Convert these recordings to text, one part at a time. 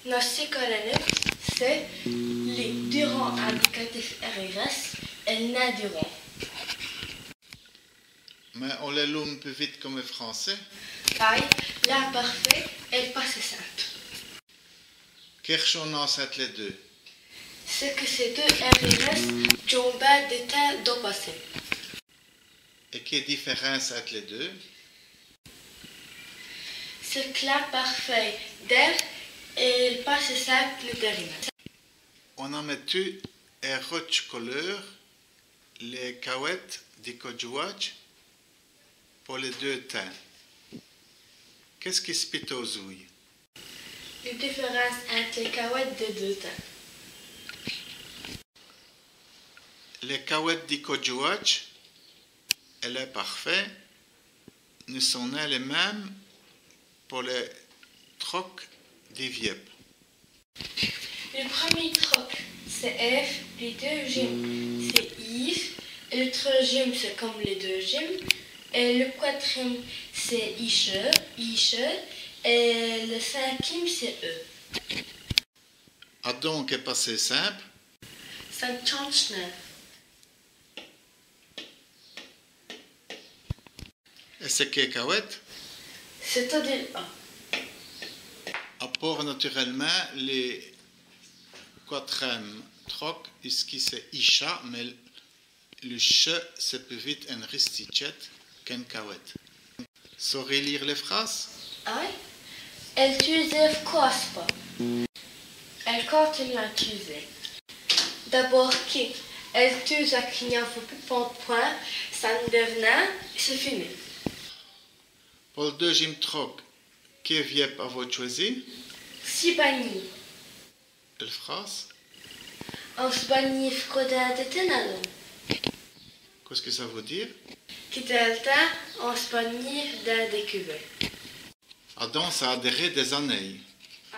Nos colonnes, c'est les deux rangs indicatifs RRS et les deux rangs. Mais on les loue plus vite comme le français. Pareil, l'imparfait et le passé simple. Quelle chose entre les deux? C'est que ces deux RRS qui ont bas d'état d'au passé. Et quelle différence entre les deux? C'est que l'imparfait d'air et le passé simple derrière. On a mis un rouge couleur, les cahuètes du Kodjouach pour les deux teints. Qu'est-ce qui se pite aux ouilles? La différence entre les cahuètes des deux teints. Les cahuètes du Kodjouach, elle est parfaite, ne sont pas les mêmes pour les trocs des Viep. Le premier troc, c'est F, le deuxième, c'est Yves, et le troisième, c'est comme les deuxièmes, et le quatrième, c'est Ische, et le cinquième, c'est E. Ah donc, est passé simple. Ça ne change rien. Et c'est que cahuètes? C'est-à-dire A. À part naturellement les quatrième troc, ici c'est Isha, mais le che c'est plus vite un ristichet qu'un cahuète. Saurez lire les phrases? Ai. Elle t'usait quoi pas? Elle continue à t'user. D'abord qui? Elle t'use à qu'il n'y a plus de point, ça ne devient, c'est fini. Pour le deuxième troc, que Viep avez choisi? Si banni. La phrase? En se banni froda de tenalon. Qu'est-ce que ça veut dire? Qui delta en se banni d'un décubé. Ah donc, ça a duré des années. Ai.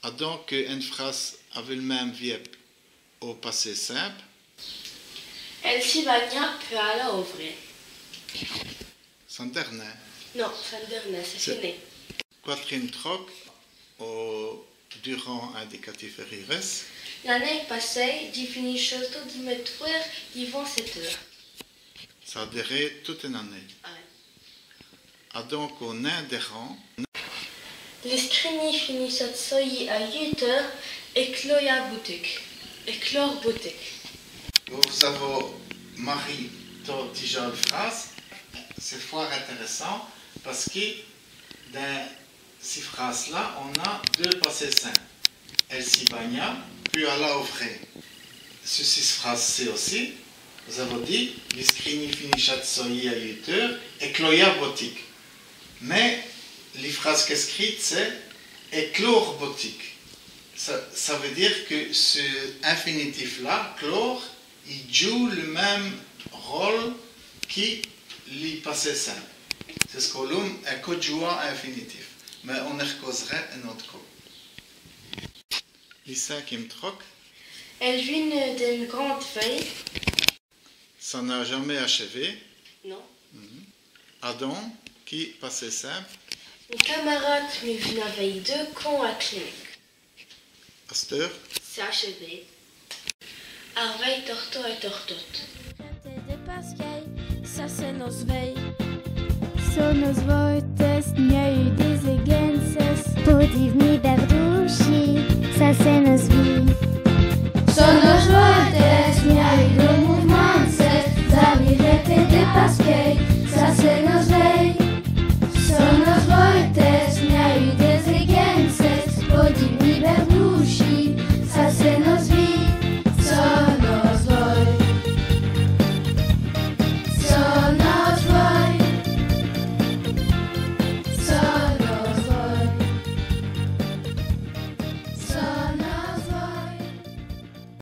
Ah donc, une phrase avait le même Viep au passé simple. Elle s'y bagna peut aller ouvrir. Sans dernier. Non, ça ne devient, c'est fini. Quatrième troc au durant indicatif RRS. L'année passée, j'ai fini château d'y mettre devant 7 heures. Ça a duré toute une année. Ai. Ah donc, au nain des rangs, Les screenings finissent à soyer à 8 heures et cloya boutique. Et clore boutique. vous avez Marie déjà la phrase. C'est fort intéressant parce que dans ces phrases-là, on a deux passés simples. Elle s'y bagna, puis elle a offert. Sur ces phrases-ci aussi, vous avez dit, les screenings finissent à soyer à 8 heures et cloya boutique. Mais les phrases qu'écrites, c'est éclore boutique. Ça veut dire que ce infinitif-là, clore, il joue le même rôle que les passés simples. C'est ce qu'on nomme un conjoint infinitif. Mais on en recauserait un autre coup. Le cinquième troc, Elle vient d'une grande feuille. ça n'a jamais achevé. Non. Adam, qui passait simple, Mes camarades me viennent avec 2 cons à clinique. Asteur, C'est achevé. Arveille torto et tortote. Ça c'est nos veilles. Så nos voites, njøy disse genses. På divni der